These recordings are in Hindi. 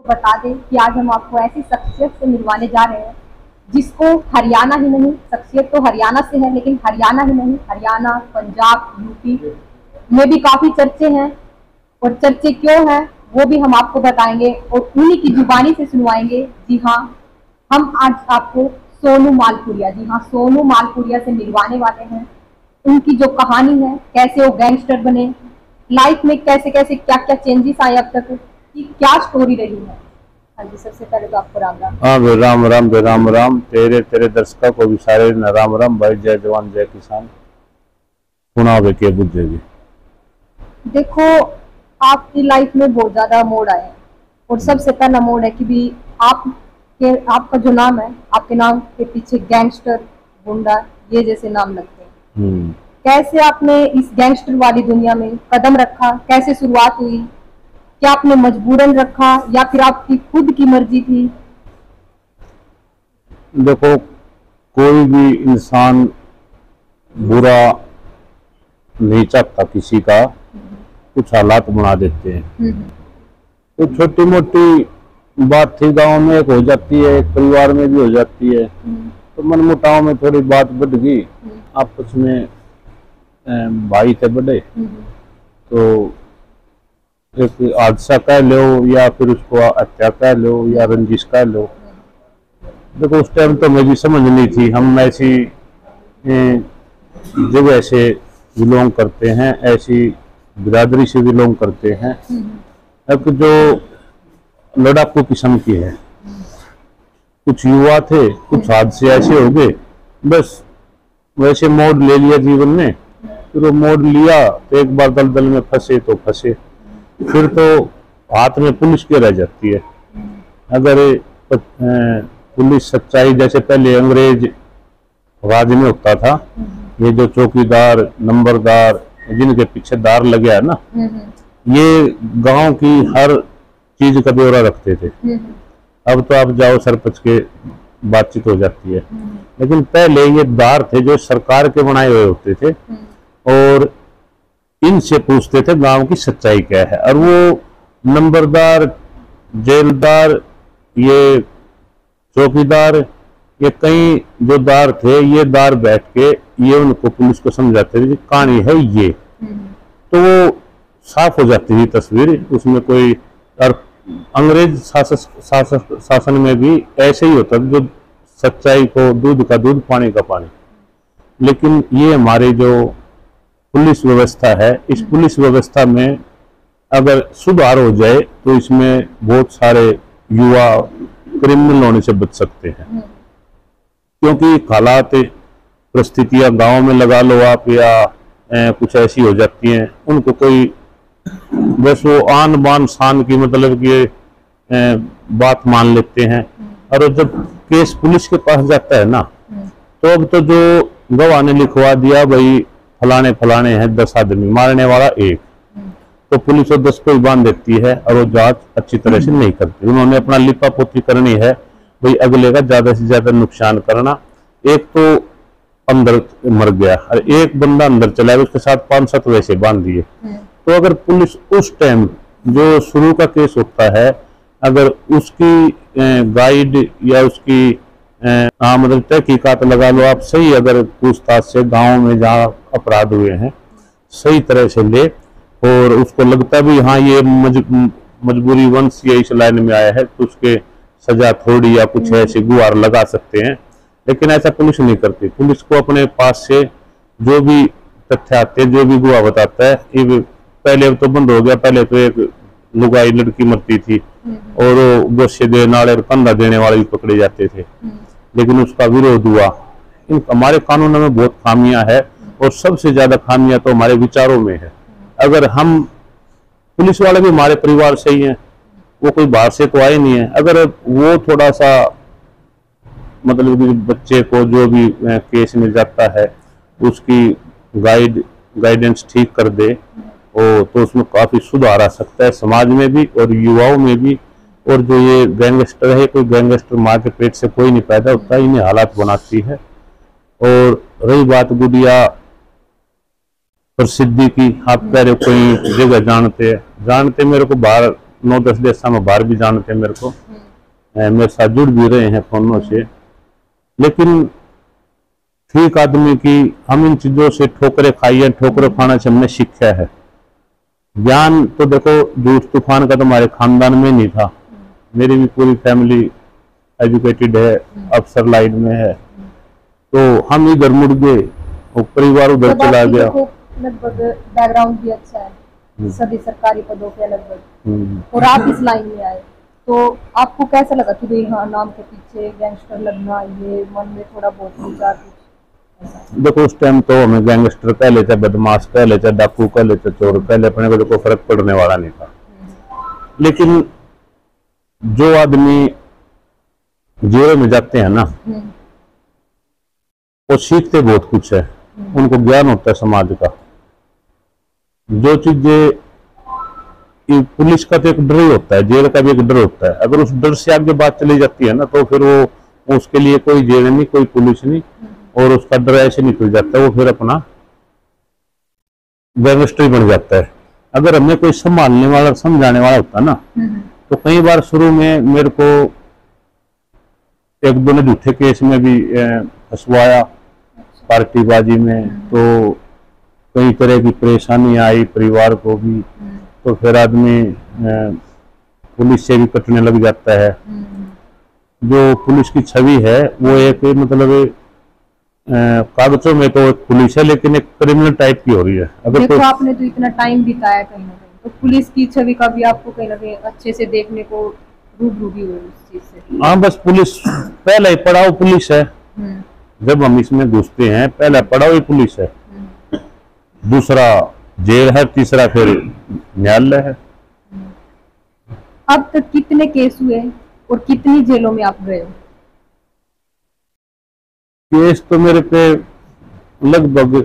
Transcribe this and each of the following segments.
बता दें कि आज हम आपको ऐसी शख्सियत से मिलवाने जा रहे हैं जिसको हरियाणा ही नहीं, शख्सियत तो हरियाणा से है लेकिन हरियाणा ही नहीं, हरियाणा, पंजाब, यूपी में भी काफी चर्चे हैं। और चर्चे क्यों हैं वो भी हम आपको बताएंगे और उन्हीं की जुबानी से सुनवाएंगे। जी हाँ, हम आज आपको सोनू मालपुरिया, जी हाँ, सोनू मालपुरिया से मिलवाने वाले हैं। उनकी जो कहानी है, कैसे वो गैंगस्टर बने, लाइफ में कैसे कैसे क्या क्या चेंजेस आए अब तक, कि क्या स्टोरी रही है। हाँ जी, सबसे पहले तो आपको राम राम। हाँ भाई, राम राम भाई, राम राम। तेरे दर्शकों को भी सारे न राम राम भाई। जय जवान जय किसान। सुनावे के बुझेगी। देखो, आपकी लाइफ में बहुत ज्यादा मोड़ आए हैं और सबसे पहला मोड़ है कि भी आपका जो नाम है, आपके नाम के पीछे गैंगस्टर, गुंडा, ये जैसे नाम लगते हैं। कैसे आपने इस गैंगस्टर वाली दुनिया में कदम रखा, कैसे शुरुआत हुई, क्या आपने मजबूरन रखा या फिर आपकी खुद की मर्जी थी? देखो, कोई भी इंसान बुरा नहीं चाहता, किसी का कुछ हालात बना देते हैं। तो छोटी मोटी बात थी, गांव में एक हो जाती है, एक परिवार में भी हो जाती है। तो मनमुटाव में थोड़ी बात बढ़ गई, आपस में भाई थे बड़े, तो एक हादसा कह लो या फिर उसको हत्या कह लो या रंजिश कह लो। देखो, उस टाइम तो मुझे समझ नहीं थी। हम ऐसी जगह से बिलोंग करते हैं, ऐसी बिरादरी से बिलोंग करते हैं अब जो लड़ाकू किस्म की है। कुछ युवा थे, कुछ हादसे ऐसे हो गए, बस वैसे मोड़ ले लिया जीवन में। फिर वो मोड़ लिया तो एक बार दलदल में फंसे तो फंसे, फिर तो हाथ में पुलिस के रह जाती है। अगर पुलिस सच्चाई, जैसे पहले अंग्रेज राज में होता था, ये जो चौकीदार, नंबरदार, जिनके पीछे दार लगे है ना, ये गांव की हर चीज का ब्यौरा रखते थे। अब तो आप जाओ सरपंच के बातचीत हो जाती है, लेकिन पहले ये दार थे जो सरकार के बनाए हुए होते थे और इनसे पूछते थे गांव की सच्चाई क्या है। और वो नंबरदार, जेलदार, ये चौकीदार, ये कई जो दार थे, ये दार बैठ के ये उनको पुलिस को समझाते थे कि कहानी है ये। तो वो साफ हो जाती थी तस्वीर उसमें कोई। और अंग्रेज शासन में भी ऐसे ही होता था, जो सच्चाई को दूध का दूध, पानी का पानी। लेकिन ये हमारे जो पुलिस व्यवस्था है, इस पुलिस व्यवस्था में अगर सुधार हो जाए तो इसमें बहुत सारे युवा क्रिमिनल होने से बच सकते हैं। क्योंकि हालात, परिस्थितियां गांव में लगा लो आप, या कुछ ऐसी हो जाती हैं, उनको कोई बस वो आन बान शान की मतलब कि बात मान लेते हैं। और जब केस पुलिस के पास जाता है ना, तो अब तो जो गवाह ने लिखवा दिया भाई फलाने फलाने हैं 10 आदमी, मारने वाला एक, तो पुलिस वो 10 को ही बांध देती है और वो जांच अच्छी तरह से नहीं करती। उन्होंने अपना लिपा पोती करनी है भाई, अगले का ज्यादा से ज्यादा नुकसान करना। एक तो अंदर मर गया और एक बंदा अंदर चला गया, उसके साथ 5-7 वैसे बांध दिए। तो अगर पुलिस उस टाइम जो शुरू का केस होता है, अगर उसकी गाइड या उसकी मतलब तहकीकात लगा लो आप, सही अगर पूछताछ से गांव में जहाँ अपराध हुए हैं सही तरह से ले, और उसको लगता भी हाँ ये मजबूरी वंश या इस लाइन में आया है, तो उसके सजा थोड़ी या कुछ ऐसे गुहार लगा सकते हैं। लेकिन ऐसा पुलिस नहीं करती। पुलिस को अपने पास से जो भी तथ्य आते हैं, जो भी गुहा बताता है, ये पहले तो बंद हो गया। पहले तो एक लुगाई लड़की मरती थी और गोशे दे नाले कंधा देने वाले भी पकड़े जाते थे, लेकिन उसका विरोध हुआ। हमारे कानूनों में बहुत खामियां है और सबसे ज्यादा खामियां तो हमारे विचारों में है। अगर हम, पुलिस वाले भी हमारे परिवार से ही हैं, वो कोई बाहर से तो आए नहीं है। अगर वो थोड़ा सा मतलब कि बच्चे को जो भी केस मिल जाता है उसकी गाइडेंस ठीक कर दे, तो उसमें काफी सुधार आ सकता है समाज में भी और युवाओं में भी। और जो ये गैंगस्टर है, कोई गैंगस्टर माँ के पेट से कोई नहीं पैदा होता, इन्हें हालात बनाती है। और रही बात गुड़िया प्रसिद्धि की, आप कह रहे हो कोई जगह जानते मेरे को बाहर 9-10 देशों में बाहर भी जानते हैं मेरे को, मेरे साथ जुड़ भी रहे हैं फोनों से। लेकिन ठीक आदमी की हम इन चीजों से ठोकरें खाई है, ठोकरें खाना से हमने सीखा है। ज्ञान तो देखो जूस तूफान का तो हमारे खानदान में नहीं था, मेरी भी पूरी फैमिली एजुकेटेड है, अफसर लाइन में है, तो हम इधर मुड़ गए और परिवार उधर चला गया। लगभग बैकग्राउंड भी अच्छा है, सभी सरकारी पदों पे लगभग, और आप इस लाइन में आए तो आपको कैसा लगा कि भाई हाँ नाम के पीछे गैंगस्टर लगना, ये मन में थोड़ा बहुत विचार? देखो उस टाइम तो हमें गैंगस्टर कह लेते, बदमाश कह लेते, डाकू कह लेते, चोर कह लेते, अपने को तो कोई फर्क पड़ने वाला नहीं था। लेकिन जो आदमी जेल में जाते हैं ना, वो सीखते बहुत कुछ है, उनको ज्ञान होता है समाज का। जो चीजें पुलिस का तो एक डर ही होता है, जेल का भी एक डर होता है, अगर उस डर से आगे बात चली जाती है ना तो फिर वो उसके लिए कोई जेल नहीं, कोई पुलिस नहीं, और उसका डर ऐसे निकल जाता है, वो फिर अपना गैंगस्टर बन जाता है। अगर हमें कोई संभालने वाला समझाने वाला होता ना, तो कई बार शुरू में मेरे को एक दो ने झूठे केस में भी फंसवाया, पार्टीबाजी में, तो कई तरह की परेशानी आई परिवार को भी, तो फिर आदमी पुलिस से भी कटने लग जाता है। जो पुलिस की छवि है वो एक मतलब कागजों में तो एक पुलिस है, लेकिन एक क्रिमिनल टाइप की हो रही है। अगर देखो आपने तो इतना टाइम बिताया कहीं ना कहीं, तो पुलिस की छवि का भी आपको कहीं ना कहीं अच्छे से देखने को रूबरू भी हुए उस चीज से। हाँ, बस पुलिस पहले ही पड़ाव पुलिस है, जब हम इसमें घुसते हैं पहला पड़ाव ही पुलिस है, दूसरा जेल है, तीसरा फिर न्यायालय है। अब तक कितने केस हुए और कितनी जेलों में आप गए हो? केस तो मेरे पे लगभग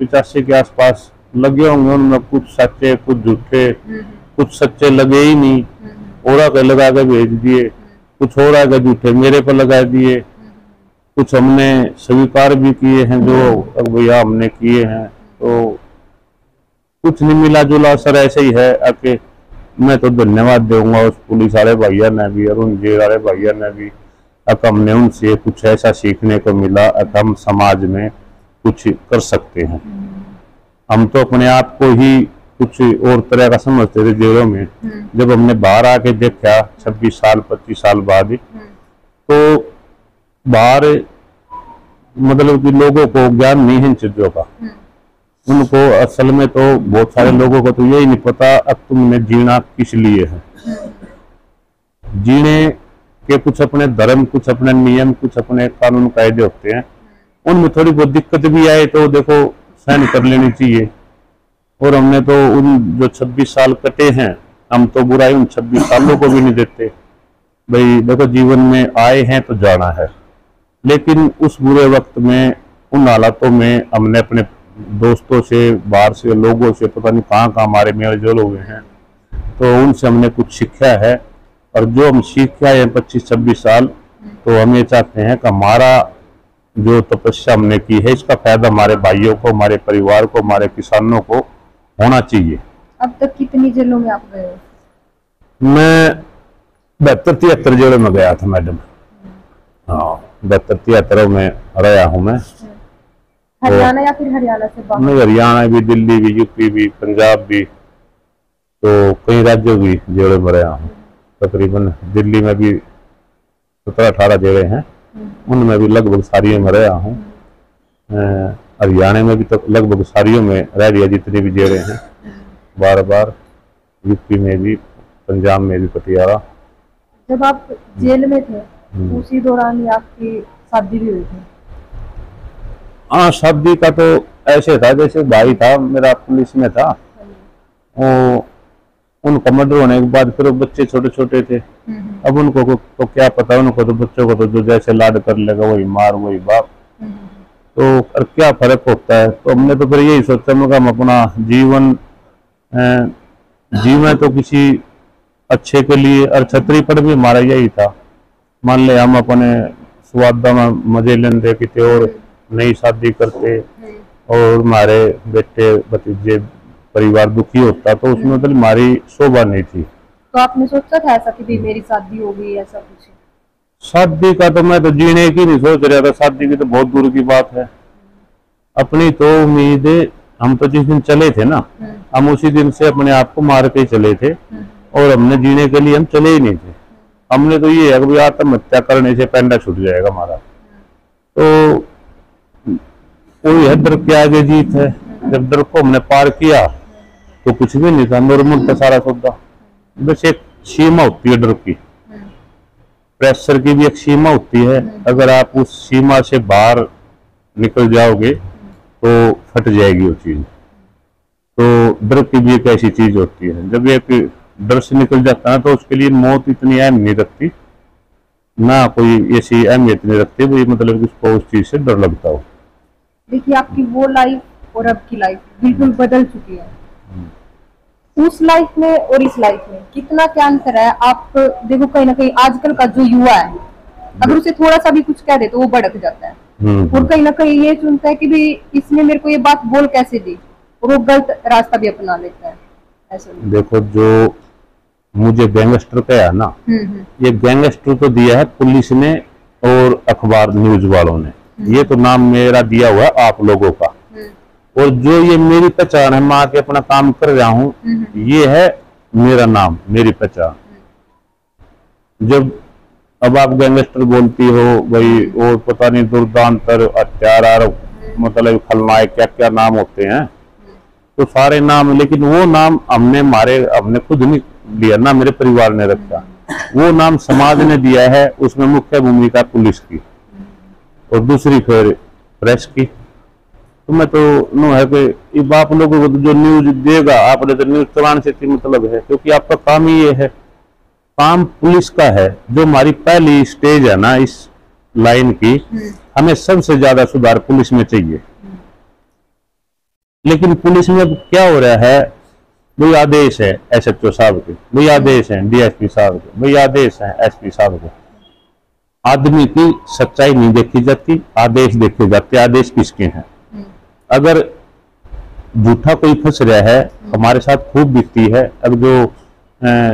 85 के आसपास लगे होंगे, उनमें कुछ सच्चे कुछ झूठे, कुछ सच्चे लगे ही नहीं, और के लगा के भेज दिए, कुछ और आगे झूठे मेरे पर लगा दिए, कुछ हमने स्वीकार भी किए हैं जो भैया हमने किए हैं, तो कुछ नहीं मिला जुला असर ऐसे ही है। आके मैं तो धन्यवाद दूंगा उस पुलिस वाले भैया ने भी और उन जेल वाले भैया ने भी, हमने उनसे कुछ ऐसा सीखने को मिला, हम समाज में कुछ कर सकते हैं। हम तो अपने आप को ही कुछ और तरह का समझते थे जेलों में, जब हमने बाहर आके देखा 26 साल 25 साल बाद, तो बाहर मतलब कि लोगों को ज्ञान नहीं है इन चीजों का। उनको असल में तो बहुत सारे लोगों को तो यही नहीं पता अब तुमने जीना किस लिए है। जीने के कुछ अपने धर्म, कुछ अपने नियम, कुछ अपने कानून कायदे होते हैं, उनमें थोड़ी बहुत दिक्कत भी आए तो देखो सहन कर लेनी चाहिए। और हमने तो उन जो 26 साल कटे हैं, हम तो बुराई उन 26 सालों को भी नहीं देते। भाई देखो जीवन में आए हैं तो जाना है, लेकिन उस बुरे वक्त में उन हालातों में हमने अपने दोस्तों से, बाहर से लोगों से, पता नहीं कहाँ कहाँ हमारे मेल जोल हुए हैं, तो उनसे हमने कुछ सीखा है। और जो हम सीख के आए 25-26 साल, तो हम ये चाहते हैं कि हमारा जो तपस्या हमने की है इसका फायदा हमारे भाइयों को, हमारे परिवार को, हमारे किसानों को होना चाहिए। अब तक कितनी जेलों में आप गए हो? मैं 72-73 जेलों में गया था मैडम। हाँ, 72-73 में रहा हूँ मैं। हरियाणा या फिर हरियाणा से बाहर? नहीं, हरियाणा भी, दिल्ली भी, यूपी भी, पंजाब भी, तो कई राज्यों की जेलों में रहा हूँ। तकरीबन दिल्ली में भी 17-18 जेलें हैं, उनमें भी लगभग सारियों में रहा हूँ। हरियाणा में भी तो लगभग सारियों में रह दिया जितनी भी जेलें हैं, बार यूपी में भी, पंजाब में भी, पटियाला। जब आप जेल में थे उसी दौरान ही आपकी शादी भी हुई थी? हाँ, शादी का तो ऐसे था जैसे भाई था मेरा पुलिस में था, वो उनका मर्डर होने के बाद फिर वो बच्चे छोटे छोटे थे। अब उनको तो क्या पता, उनको तो बच्चों को तो जो जैसे लाड कर लेगा वही मार वही बाप, तो और क्या फर्क होता है। तो हमने तो फिर यही सोचा कि हम अपना जीवन जीवन तो किसी अच्छे के लिए, और छतरी पर भी हमारा यही था। मान ले हम अपने स्वाद में मजे लेंदे, किसी और नई शादी करते और हमारे बेटे भतीजे परिवार दुखी होता, तो उसमें मतलब हमारी शोभा नहीं थी। तो आपने सोचा था ऐसा कि भाई मेरी शादी हो गई, ऐसा कुछ? शादी का तो मैं तो जीने की नहीं सोच रहा था, शादी की तो बहुत दूर की बात है। अपनी तो उम्मीद, हम तो जिस दिन चले थे ना, हम उसी दिन से अपने आप को मार के चले थे, और हमने जीने के लिए हम चले ही नहीं थे। हमने तो ये है कि आत्महत्या करने से पैंडा छूट जाएगा हमारा। तो कोई है डर के आगे जीत है। जब डर को हमने पार किया तो कुछ भी नहीं था, नॉर्मल था सारा सौदा। बस एक सीमा होती है डर की, प्रेशर की भी एक सीमा होती है। अगर आप उस सीमा से बाहर निकल जाओगे तो फट जाएगी वो चीज। तो डर की भी एक ऐसी चीज होती है, जब एक डर से निकल जाता है तो उसके लिए मौत इतनी अहम नहीं रखती, ना कोई ऐसी अहमियत नहीं रखती भाई, मतलब कि उसको उस चीज से डर लगता हो। देखिए आपकी वो लाइफ और अब की लाइफ बिल्कुल बदल चुकी है। उस लाइफ में और इस लाइफ में कितना क्या अंतर है। आप देखो कहीं ना कहीं आजकल का जो युवा है, अगर उसे थोड़ा सा भी कुछ कह दे तो वो भड़क जाता है, और कहीं ना कहीं ये चुनता है कि भाई इसने मेरे को ये बात बोल कैसे दी, और वो गलत रास्ता भी अपना लेता है। ऐसा देखो, जो मुझे गैंगस्टर कहा ना, ये गैंगस्टर तो दिया है पुलिस ने और अखबार न्यूज वालों ने, ये तो नाम मेरा दिया हुआ है आप लोगों का। और जो ये मेरी पहचान है, मैं आके अपना काम कर रहा हूँ, ये है मेरा नाम, मेरी पहचान। जब अब आप गैंगस्टर बोलती हो भाई, और पता नहीं दुर्दांतर, हत्यारा, मतलब खलनायक, क्या क्या नाम होते हैं, तो सारे नाम, लेकिन वो नाम हमने खुद नहीं लिया ना, मेरे परिवार ने रखा। वो नाम समाज ने दिया है, उसमें मुख्य भूमिका पुलिस की और दूसरी फिर प्रेस की। तो मैं तो नो है कि आप लोगों को जो न्यूज देगा, आपने तो न्यूज चलाने से मतलब है, क्योंकि आपका काम ही ये है, काम पुलिस का है। जो हमारी पहली स्टेज है ना इस लाइन की, हमें सबसे ज्यादा सुधार पुलिस में चाहिए। लेकिन पुलिस में क्या हो रहा है, भाई आदेश है SHO साहब के, भाई आदेश है DSP साहब के, भाई आदेश है SP साहब के। आदमी की सच्चाई नहीं देखी जाती, आदेश देखे जाते, आदेश किसके हैं। अगर झूठा कोई फंस रहा है, हमारे साथ खूब बीतती है। अब जो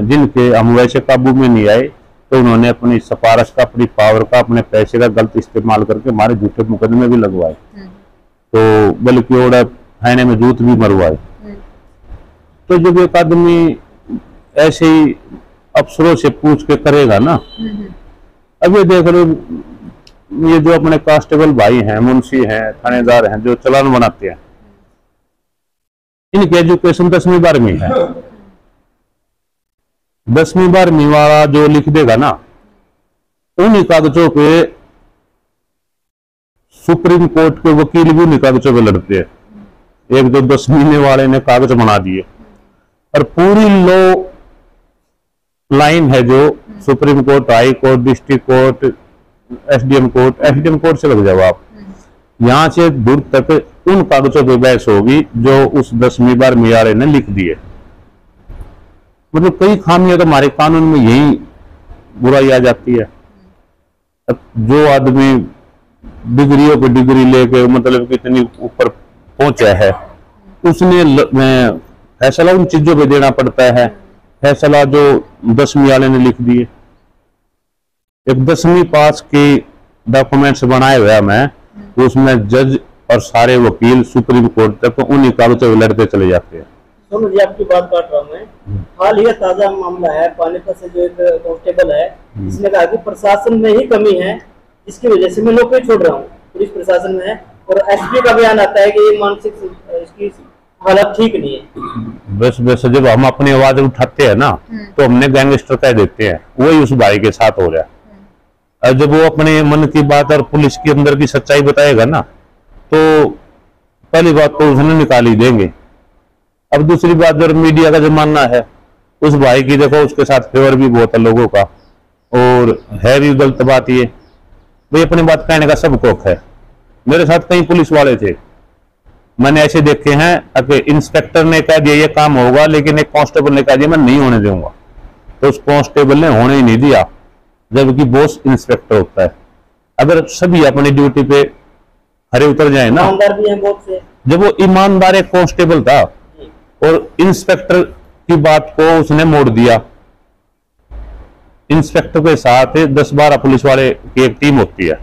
जिनके हम वैसे काबू में नहीं आए, तो उन्होंने अपनी सिफारिश का, अपनी पावर का, अपने पैसे का गलत इस्तेमाल करके हमारे झूठे मुकदमे भी लगवाए, तो बल्कि ओड़ा थाने में जूत भी मरवाए। तो जब एक आदमी ऐसे ही अफसरों से पूछ के करेगा ना, अब ये देख लो, ये जो अपने कांस्टेबल भाई हैं, मुंशी हैं, थानेदार हैं, जो चालान बनाते हैं, इनकी एजुकेशन 10वीं 12वीं है। 10वीं 12वीं वाला जो लिख देगा ना, उन्हीं कागजों पे सुप्रीम कोर्ट के वकील भी उन्हीं कागजों पे लड़ते हैं। एक जो 10 महीने वाले ने कागज बना दिए, और पूरी लॉ लाइन है जो supreme court, high court, district court, SDM court से लग जाओ आप, यहां से दूर तक उन कागजों पर बहस होगी जो उस 10वीं 12वीं वाले ने लिख दिए। मतलब कई खामियां तो हमारे कानून में यही बुराई आ जाती है। अब जो आदमी डिग्रियों पे डिग्री लेके मतलब कितनी ऊपर पहुंचा है, उसने फैसला उन चीजों पे देना पड़ता है, फैसला जो 10वीं वाले ने लिख दिए। एक 10वीं पास की डॉक्यूमेंट्स बनाए हुए मैं, उसमें जज और सारे वकील सुप्रीम कोर्ट तक उन्हीं कागजों पे लड़ते चले जाते हैं। सुनो जी, आपकी बात काट रहा हूँ मैं। हाल ही ताजा मामला है पानीपत से, जो एक कांस्टेबल है, इसने कहा कि प्रशासन में ही कमी है, जिसकी वजह से मैं नौकरी छोड़ रहा हूँ। पुलिस प्रशासन में है, और SP का बयान आता है कि ये मानसिक इसकी हालत ठीक नहीं है। बस जब हम अपनी आवाज उठाते हैं ना, तो हमने गैंगस्टर कह देते हैं, वही उस भाई के साथ हो रहा है। और जब वो अपने मन की बात और पुलिस के अंदर की सच्चाई बताएगा ना, तो पहली बात तो उसने निकाल ही देंगे। अब दूसरी बात, जब मीडिया का जमाना है, उस भाई की देखो उसके साथ फेवर भी बहुत है लोगों का, और है भी गलत बात ये, भाई अपनी बात कहने का सब हक है। मेरे साथ कई पुलिस वाले थे, मैंने ऐसे देखे हैं कि इंस्पेक्टर ने कह दिया ये काम होगा, लेकिन एक कांस्टेबल ने कह दिया मैं नहीं होने दूंगा, तो उस कांस्टेबल ने होने ही नहीं दिया, जबकि बॉस इंस्पेक्टर होता है। अगर सभी अपनी ड्यूटी पे खरे उतर जाए ना, भी हैं बहुत से। जब वो ईमानदार एक कांस्टेबल था और इंस्पेक्टर की बात को उसने मोड़ दिया, इंस्पेक्टर के साथ 10-12 पुलिस वाले की एक टीम होती है।